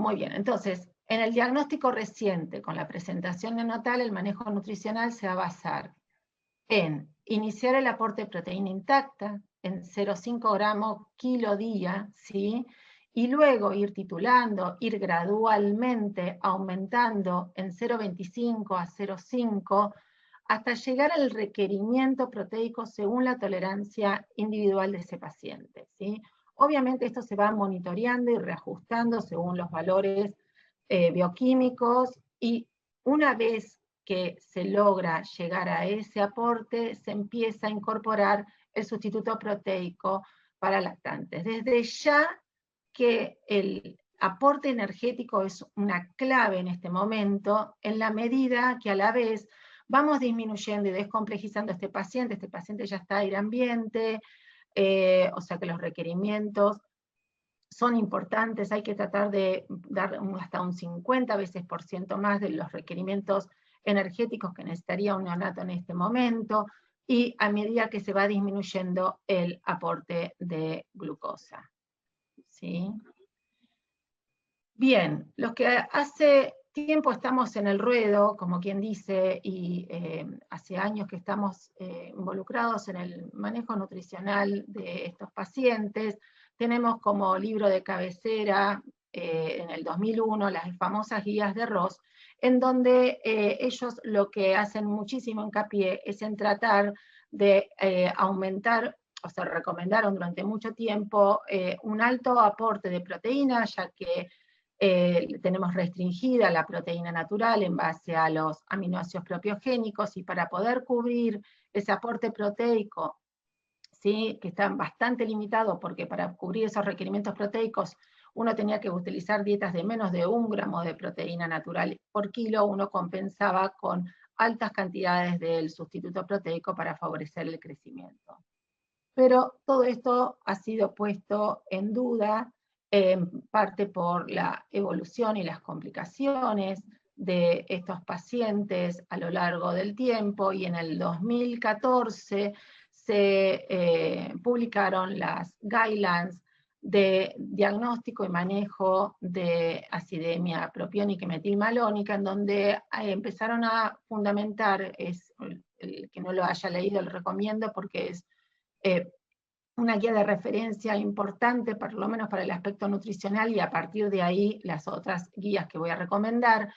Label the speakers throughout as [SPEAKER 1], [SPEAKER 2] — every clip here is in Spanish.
[SPEAKER 1] Muy bien, entonces, en el diagnóstico reciente con la presentación neonatal, el manejo nutricional se va a basar en iniciar el aporte de proteína intacta en 0,5 gramos kilo día, ¿sí? Y luego ir titulando, ir gradualmente aumentando en 0,25 a 0,5 hasta llegar al requerimiento proteico según la tolerancia individual de ese paciente, ¿sí? Obviamente esto se va monitoreando y reajustando según los valores bioquímicos, y una vez que se logra llegar a ese aporte, se empieza a incorporar el sustituto proteico para lactantes. Desde ya que el aporte energético es una clave en este momento, en la medida que a la vez vamos disminuyendo y descomplejizando a este paciente ya está aire ambiente, o sea que los requerimientos son importantes, hay que tratar de dar hasta un 50 veces por ciento más de los requerimientos energéticos que necesitaría un neonato en este momento, y a medida que se va disminuyendo el aporte de glucosa. ¿Sí? Bien, los que hace tiempo estamos en el ruedo, como quien dice, y hace años que estamos involucrados en el manejo nutricional de estos pacientes, tenemos como libro de cabecera en el 2001 las famosas guías de Ross, en donde ellos lo que hacen muchísimo hincapié es en tratar de aumentar, o sea, recomendaron durante mucho tiempo un alto aporte de proteína, ya que tenemos restringida la proteína natural en base a los aminoácidos propiogénicos, y para poder cubrir ese aporte proteico, ¿sí? Que está bastante limitado, porque para cubrir esos requerimientos proteicos uno tenía que utilizar dietas de menos de 1 gramo de proteína natural por kilo, uno compensaba con altas cantidades del sustituto proteico para favorecer el crecimiento. Pero todo esto ha sido puesto en duda, en parte por la evolución y las complicaciones de estos pacientes a lo largo del tiempo, y en el 2014 se publicaron las guidelines de diagnóstico y manejo de acidemia propiónica y metilmalónica, en donde empezaron a fundamentar, el que no lo haya leído lo recomiendo porque es una guía de referencia importante, por lo menos para el aspecto nutricional, y a partir de ahí las otras guías que voy a recomendar,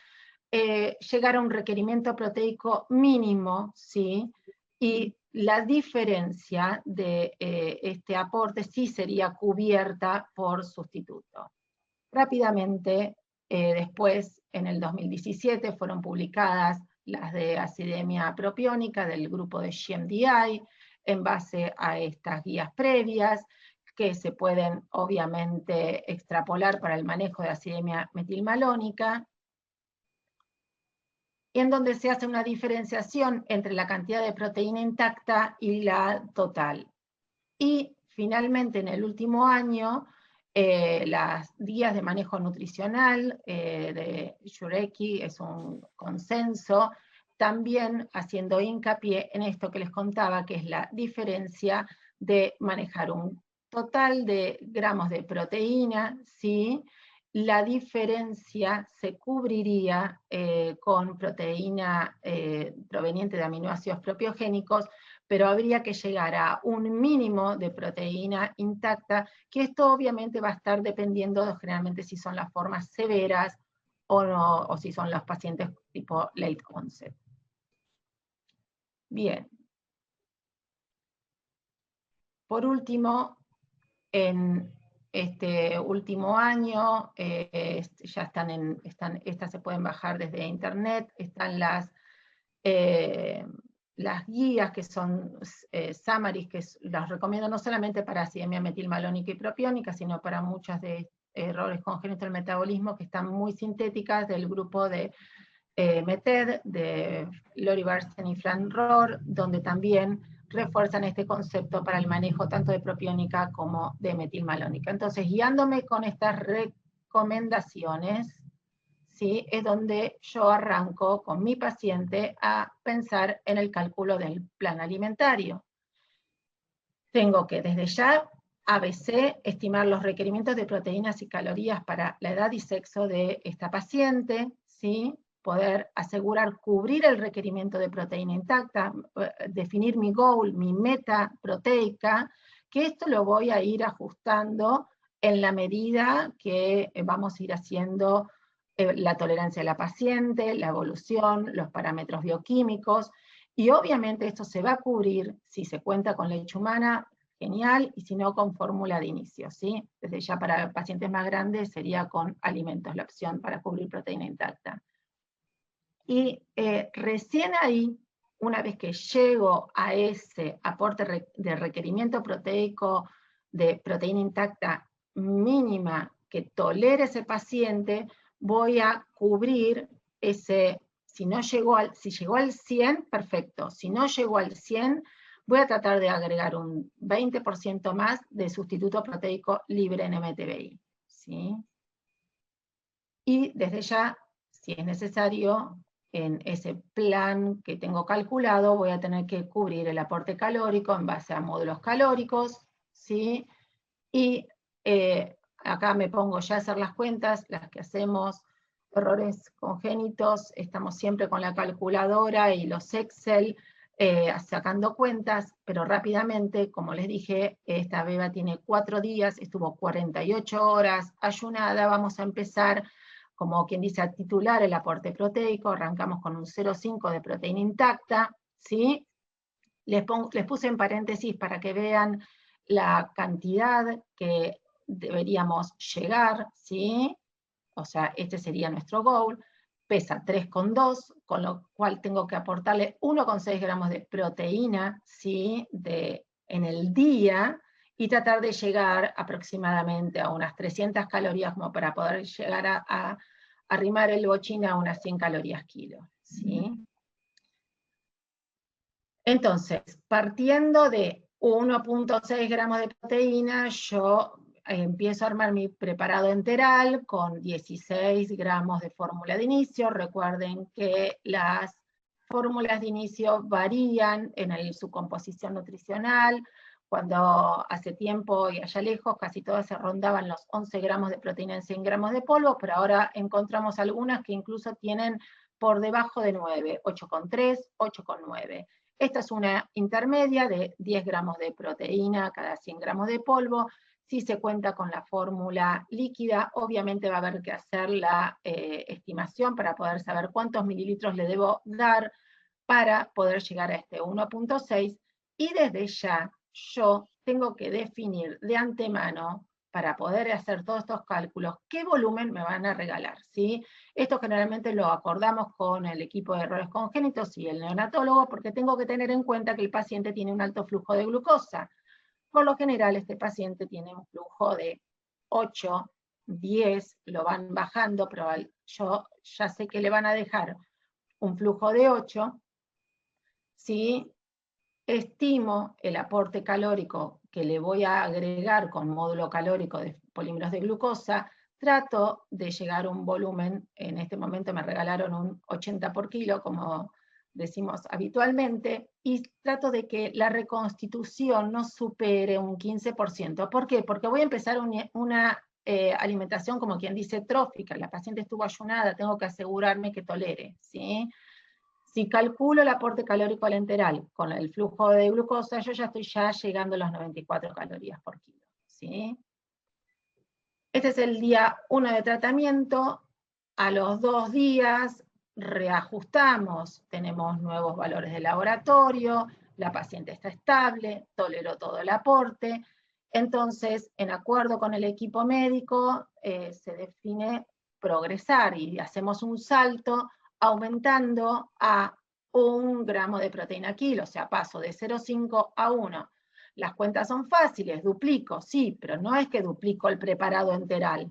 [SPEAKER 1] llegar a un requerimiento proteico mínimo, ¿sí? Y la diferencia de este aporte sí sería cubierta por sustituto. Rápidamente, después, en el 2017, fueron publicadas las de acidemia propiónica del grupo de GMDI, en base a estas guías previas, que se pueden obviamente extrapolar para el manejo de acidemia metilmalónica, en donde se hace una diferenciación entre la cantidad de proteína intacta y la total. Y finalmente, en el último año, las guías de manejo nutricional de Jurecki, es un consenso, también haciendo hincapié en esto que les contaba, que es la diferencia de manejar un total de gramos de proteína, ¿sí? La diferencia se cubriría con proteína proveniente de aminoácidos propiogénicos, pero habría que llegar a un mínimo de proteína intacta, que esto obviamente va a estar dependiendo generalmente si son las formas severas o no, o si son los pacientes tipo late onset. Bien. Por último, en este último año, ya estas se pueden bajar desde internet, están las guías que son summaries, que las recomiendo no solamente para acidemia metilmalónica y propiónica, sino para muchas de errores congénitos del metabolismo, que están muy sintéticas, del grupo de METED, de Lori Barsten y Fran Rohr, donde también refuerzan este concepto para el manejo tanto de propiónica como de metilmalónica. Entonces, guiándome con estas recomendaciones, ¿sí? Es donde yo arranco con mi paciente a pensar en el cálculo del plan alimentario. Tengo que desde ya ABC, estimar los requerimientos de proteínas y calorías para la edad y sexo de esta paciente, ¿sí? Poder asegurar cubrir el requerimiento de proteína intacta, definir mi goal, mi meta proteica, que esto lo voy a ir ajustando en la medida que vamos a ir haciendo la tolerancia de la paciente, la evolución, los parámetros bioquímicos, y obviamente esto se va a cubrir si se cuenta con leche humana, genial, y si no, con fórmula de inicio, ¿sí? Desde ya para pacientes más grandes sería con alimentos la opción para cubrir proteína intacta. Y recién ahí, una vez que llego a ese aporte de requerimiento proteico de proteína intacta mínima que tolere ese paciente, voy a cubrir ese, si llegó al 100, perfecto. Si no llegó al 100, voy a tratar de agregar un 20% más de sustituto proteico libre en MTBI, ¿sí? Y desde ya, si es necesario, en ese plan que tengo calculado, voy a tener que cubrir el aporte calórico en base a módulos calóricos, ¿sí? Y acá me pongo ya a hacer las cuentas, las que hacemos, errores congénitos, estamos siempre con la calculadora y los Excel sacando cuentas, pero rápidamente, como les dije, esta beba tiene 4 días, estuvo 48 horas ayunada, vamos a empezar, como quien dice, a titular el aporte proteico, arrancamos con un 0,5 de proteína intacta, ¿sí? Les puse en paréntesis para que vean la cantidad que deberíamos llegar, ¿sí? O sea, este sería nuestro goal. Pesa 3,2, con lo cual tengo que aportarle 1,6 gramos de proteína, ¿sí? En el día, y tratar de llegar aproximadamente a unas 300 calorías como para poder llegar a arrimar el bochín a unas 100 calorías kilo, ¿sí? Entonces, partiendo de 1,6 gramos de proteína, yo empiezo a armar mi preparado enteral con 16 gramos de fórmula de inicio. Recuerden que las fórmulas de inicio varían en su composición nutricional. Cuando hace tiempo y allá lejos, casi todas se rondaban los 11 gramos de proteína en 100 gramos de polvo, pero ahora encontramos algunas que incluso tienen por debajo de 9, 8,3, 8,9. Esta es una intermedia de 10 gramos de proteína cada 100 gramos de polvo. Si se cuenta con la fórmula líquida, obviamente va a haber que hacer la estimación para poder saber cuántos mililitros le debo dar para poder llegar a este 1,6. Y desde ya yo tengo que definir de antemano, para poder hacer todos estos cálculos, qué volumen me van a regalar, ¿sí? Esto generalmente lo acordamos con el equipo de errores congénitos y el neonatólogo, porque tengo que tener en cuenta que el paciente tiene un alto flujo de glucosa. Por lo general, este paciente tiene un flujo de 8, 10, lo van bajando, pero yo ya sé que le van a dejar un flujo de 8, ¿sí? Estimo el aporte calórico que le voy a agregar con módulo calórico de polímeros de glucosa, trato de llegar a un volumen, en este momento me regalaron un 80 por kilo, como decimos habitualmente, y trato de que la reconstitución no supere un 15%. ¿Por qué? Porque voy a empezar una alimentación, como quien dice, trófica. La paciente estuvo ayunada, tengo que asegurarme que tolere, ¿sí? Si calculo el aporte calórico al enteral con el flujo de glucosa, yo ya estoy llegando a los 94 calorías por kilo, ¿sí? Este es el día 1 de tratamiento. A los 2 días reajustamos, tenemos nuevos valores de laboratorio, la paciente está estable, toleró todo el aporte. Entonces, en acuerdo con el equipo médico, se define progresar y hacemos un salto aumentando a 1 gramo de proteína kilo, o sea, paso de 0,5 a 1. Las cuentas son fáciles, duplico, sí, pero no es que duplico el preparado enteral,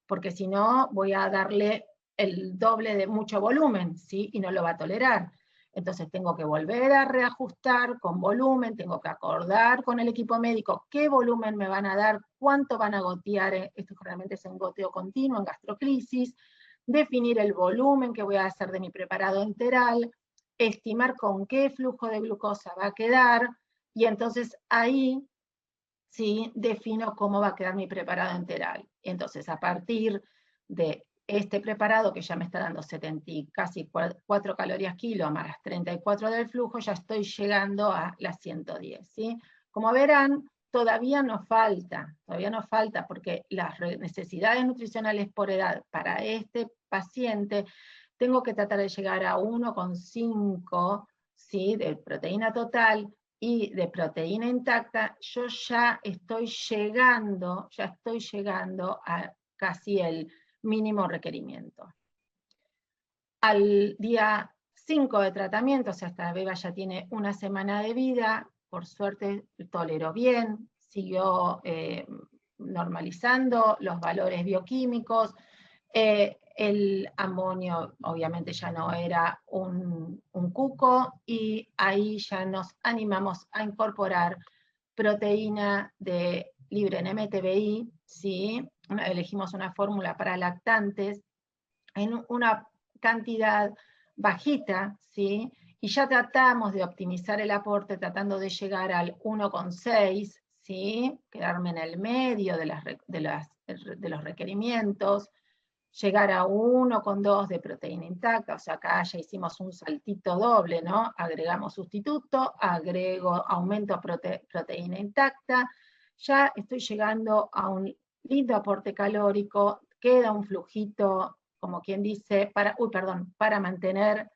[SPEAKER 1] porque si no voy a darle el doble de mucho volumen, ¿sí? Y no lo va a tolerar. Entonces tengo que volver a reajustar con volumen, tengo que acordar con el equipo médico qué volumen me van a dar, cuánto van a gotear, esto generalmente es en goteo continuo, en gastroclisis, definir el volumen que voy a hacer de mi preparado enteral, estimar con qué flujo de glucosa va a quedar, y entonces ahí ¿sí? Defino cómo va a quedar mi preparado enteral. Entonces, a partir de este preparado, que ya me está dando 70, casi 4 calorías kilo, más las 34 del flujo, ya estoy llegando a las 110, ¿sí? Como verán, todavía nos falta, porque las necesidades nutricionales por edad para este paciente, tengo que tratar de llegar a 1,5, ¿sí? De proteína total, y de proteína intacta, yo ya estoy llegando a casi el mínimo requerimiento. Al día 5 de tratamiento, o sea, esta beba ya tiene una semana de vida, por suerte toleró bien, siguió normalizando los valores bioquímicos, el amonio obviamente ya no era un cuco, y ahí ya nos animamos a incorporar proteína de libre en MTBI, ¿sí? Elegimos una fórmula para lactantes en una cantidad bajita, ¿sí? Y ya tratamos de optimizar el aporte tratando de llegar al 1,6, ¿sí? Quedarme en el medio de los requerimientos, llegar a 1,2 de proteína intacta, o sea, acá ya hicimos un saltito doble, ¿no? Agregamos sustituto, aumento proteína intacta, ya estoy llegando a un lindo aporte calórico, queda un flujito, como quien dice, para mantener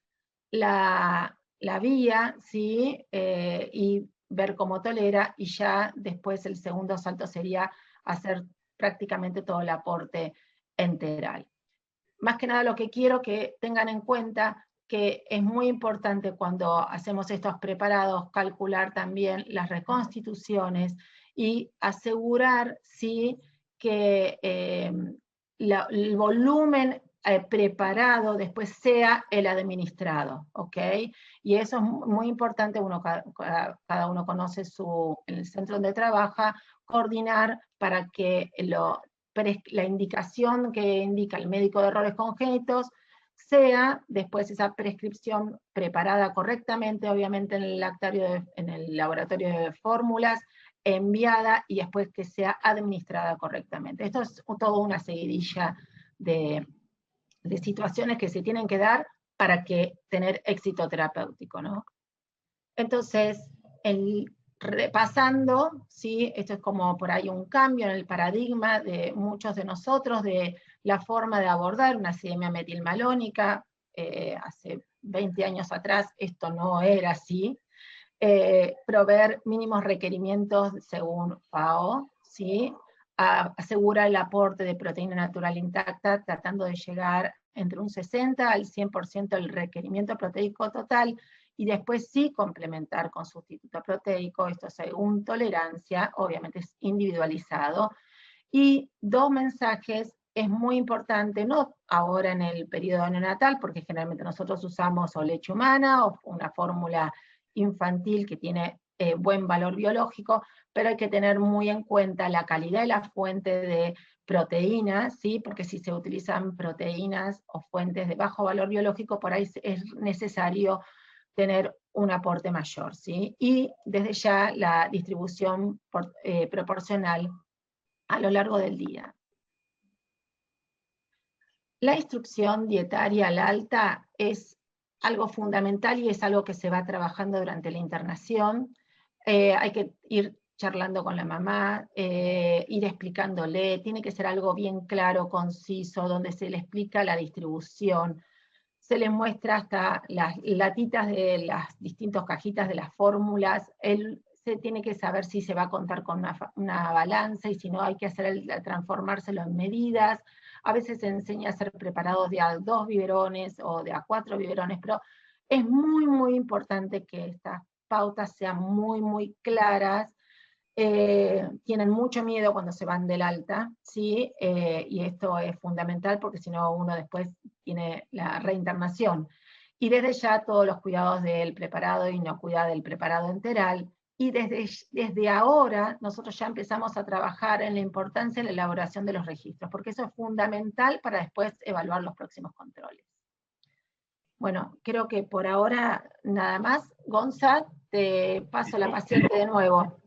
[SPEAKER 1] la vía, ¿sí? Y ver cómo tolera, y ya después el segundo salto sería hacer prácticamente todo el aporte enteral. Más que nada lo que quiero que tengan en cuenta que es muy importante cuando hacemos estos preparados calcular también las reconstituciones y asegurar, ¿sí?, que el volumen preparado después sea el administrado, ¿ok? Y eso es muy importante, cada uno conoce el centro donde trabaja, coordinar para que la indicación que indica el médico de errores congénitos sea después esa prescripción preparada correctamente, obviamente en el laboratorio de fórmulas, enviada y después que sea administrada correctamente. Esto es toda una seguidilla de situaciones que se tienen que dar para tener éxito terapéutico, ¿no? Entonces, repasando, ¿sí? Esto es como por ahí un cambio en el paradigma de muchos de nosotros, de la forma de abordar una acidemia metilmalónica. Hace 20 años atrás esto no era así. Proveer mínimos requerimientos según FAO, ¿sí? Asegura el aporte de proteína natural intacta, tratando de llegar entre un 60 al 100% del requerimiento proteico total, y después sí complementar con sustituto proteico, esto según tolerancia, obviamente es individualizado. Y 2 mensajes, es muy importante, no ahora en el periodo neonatal, porque generalmente nosotros usamos o leche humana o una fórmula infantil que tiene buen valor biológico, pero hay que tener muy en cuenta la calidad de la fuente de proteínas, ¿sí? Porque si se utilizan proteínas o fuentes de bajo valor biológico, por ahí es necesario tener un aporte mayor, ¿sí? Y desde ya la distribución proporcional a lo largo del día. La instrucción dietaria al alta es algo fundamental y es algo que se va trabajando durante la internación. Hay que ir charlando con la mamá, ir explicándole, tiene que ser algo bien claro, conciso, donde se le explica la distribución, se le muestra hasta las latitas de las distintas cajitas de las fórmulas, se tiene que saber si se va a contar con una balanza, y si no hay que transformárselo en medidas. A veces se enseña a hacer preparados de a 2 biberones o de a 4 biberones, pero es muy, muy importante que estas pautas sean muy, muy claras. Tienen mucho miedo cuando se van del alta, ¿sí? Y esto es fundamental porque si no uno después tiene la reinternación. Y desde ya todos los cuidados del preparado, inocuidad del preparado enteral, y desde ahora nosotros ya empezamos a trabajar en la importancia de la elaboración de los registros, porque eso es fundamental para después evaluar los próximos controles. Bueno, creo que por ahora nada más. Gonza, te paso la paciente de nuevo.